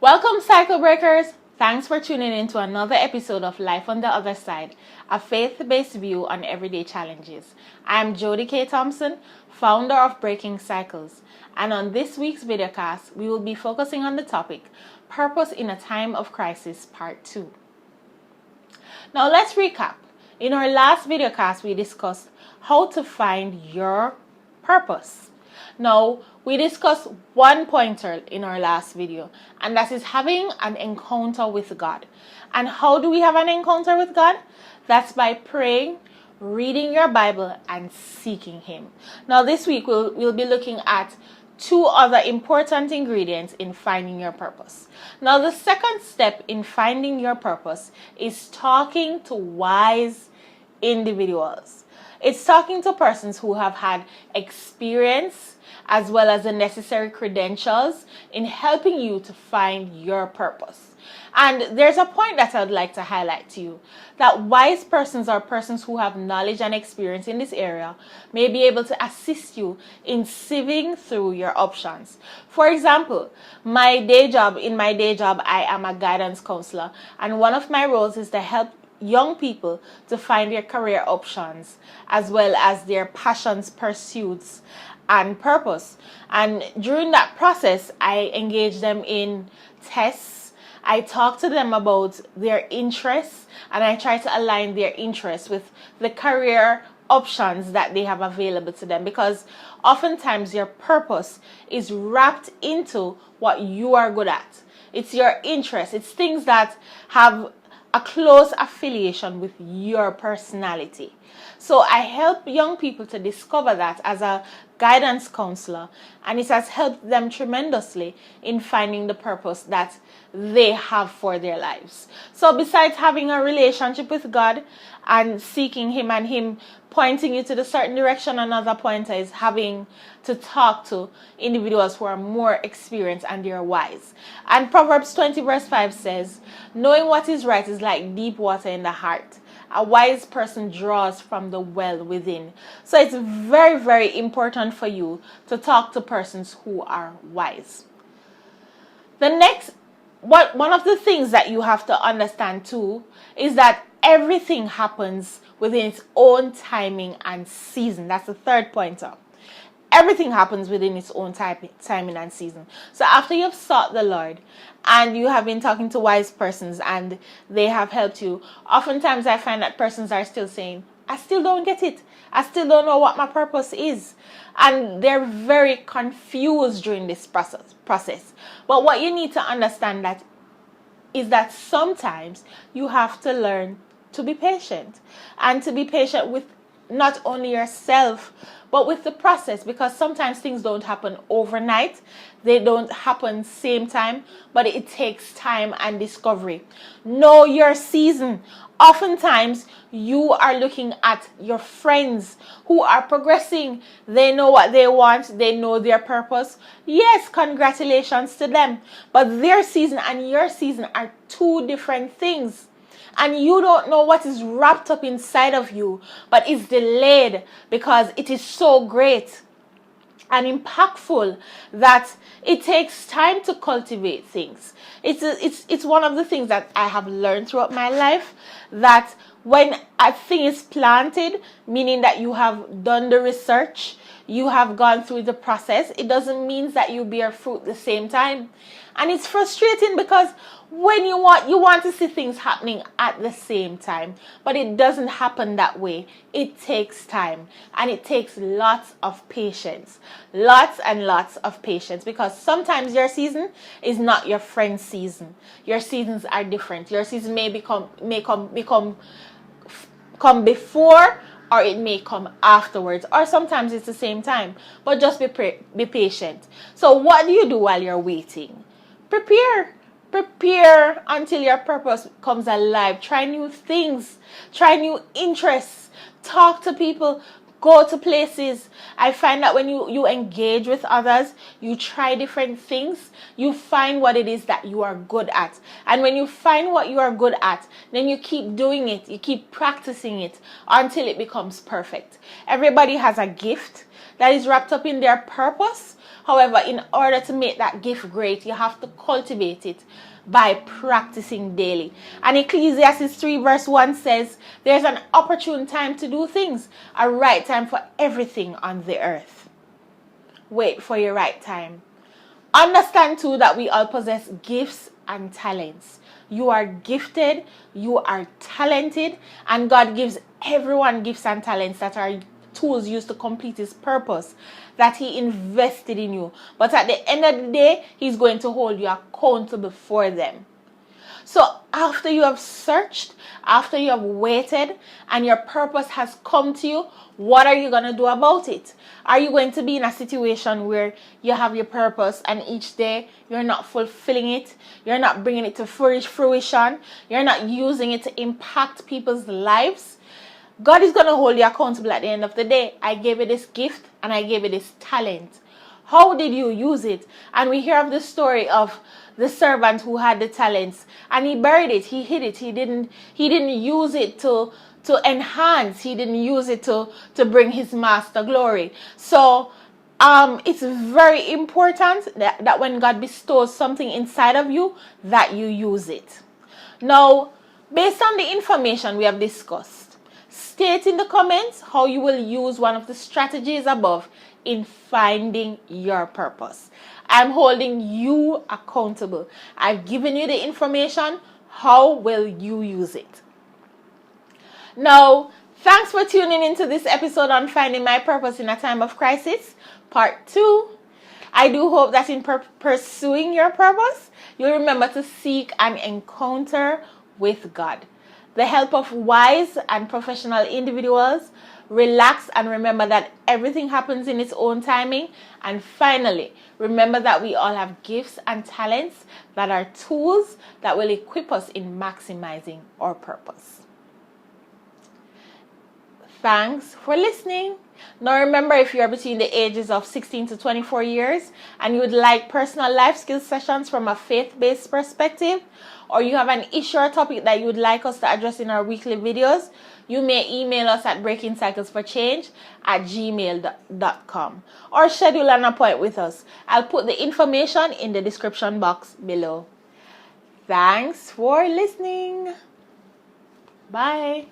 Welcome, cycle breakers. Thanks for tuning in to another episode of Life on the Other Side, a faith-based view on everyday challenges. I am Jody K. Thompson, founder of Breaking Cycles, and on this week's videocast, we will be focusing on the topic, Purpose in a Time of Crisis, Part 2. Now let's recap. In our last videocast, we discussed how to find your purpose. Now, we discussed one pointer in our last video, and that is having an encounter with God. And how do we have an encounter with God? That's by praying, reading your Bible, and seeking Him. Now, this week we'll be looking at two other important ingredients in finding your purpose. Now, the second step in finding your purpose is talking to wise individuals. It's talking to persons who have had experience as well as the necessary credentials in helping you to find your purpose. And there's a point that I'd like to highlight to you, that wise persons or persons who have knowledge and experience in this area may be able to assist you in sieving through your options. For example, in my day job, I am a guidance counselor, and one of my roles is to help young people to find their career options as well as their passions, pursuits, and purpose. And during that process, I engage them in tests. I talk to them about their interests, and I try to align their interests with the career options that they have available to them, because oftentimes your purpose is wrapped into what you are good at. It's your interest. It's things that have a close affiliation with your personality. So I help young people to discover that as a guidance counselor, and it has helped them tremendously in finding the purpose that they have for their lives. So besides having a relationship with God and seeking Him and Him pointing you to the certain direction, another pointer is having to talk to individuals who are more experienced and they're wise. And Proverbs 20 verse 5 says, knowing what is right is like deep water in the heart. A wise person draws from the well within. So it's very, very important for you to talk to persons who are wise. One of the things that you have to understand too is that everything happens within its own timing and season. That's the third pointer. Everything happens within its own timing and season. So after you've sought the Lord and you have been talking to wise persons and they have helped you, oftentimes I find that persons are still saying, I still don't get it. I still don't know what my purpose is. And they're very confused during this process. But what you need to understand is that sometimes you have to learn to be patient, and to be patient with not only yourself but with the process, because sometimes things don't happen overnight. They don't happen same time, but it takes time and discovery. Know your season. Oftentimes you are looking at your friends who are progressing. They know what they want. They know their purpose. Yes, congratulations to them. But their season and your season are two different things. And you don't know what is wrapped up inside of you, but it's delayed because it is so great and impactful that it takes time to cultivate things. It's one of the things that I have learned throughout my life, that when a thing is planted, meaning that you have done the research, you have gone through the process, it doesn't mean that you bear fruit the same time. And it's frustrating because when you want to see things happening at the same time, but it doesn't happen that way. It takes time, and it takes lots of patience. Lots and lots of patience, because sometimes your season is not your friend's season. Your seasons are different. Your season may come before, or it may come afterwards, or sometimes it's the same time. But just be patient. So what do you do while you're waiting? Prepare until your purpose comes alive. Try new things. Try new interests. Talk to people. Go to places. I find that when you engage with others, you try different things, you find what it is that you are good at. And when you find what you are good at, then you keep doing it. You keep practicing it until it becomes perfect. Everybody has a gift that is wrapped up in their purpose, However, in order to make that gift great, you have to cultivate it by practicing daily. And Ecclesiastes 3 verse 1 says, there's an opportune time to do things, a right time for everything on the earth. Wait for your right time. Understand too that we all possess gifts and talents. You are gifted, you are talented, and God gives everyone gifts and talents that are tools used to complete his purpose that he invested in you. But at the end of the day, he's going to hold you accountable for them. So after you have searched, after you have waited, and your purpose has come to you, what are you going to do about it? Are you going to be in a situation where you have your purpose and each day you're not fulfilling it, you're not bringing it to fruition, you're not using it to impact people's lives? God is going to hold you accountable at the end of the day. I gave you this gift and I gave you this talent. How did you use it? And we hear of the story of the servant who had the talents and he buried it, he hid it, he didn't use it to enhance, he didn't use it to bring his master glory. So it's very important that when God bestows something inside of you, that you use it. Now, based on the information we have discussed, state in the comments how you will use one of the strategies above in finding your purpose. I'm holding you accountable. I've given you the information. How will you use it? Now, thanks for tuning into this episode on Finding My Purpose in a Time of Crisis, Part 2. I do hope that in pursuing your purpose, you'll remember to seek an encounter with God, the help of wise and professional individuals. Relax and remember that everything happens in its own timing. And finally, remember that we all have gifts and talents that are tools that will equip us in maximizing our purpose. Thanks for listening. Now remember, if you are between the ages of 16 to 24 years and you would like personal life skills sessions from a faith-based perspective, or you have an issue or topic that you would like us to address in our weekly videos, you may email us at breakingcyclesforchange@gmail.com or schedule an appointment with us. I'll put the information in the description box below. Thanks for listening. Bye.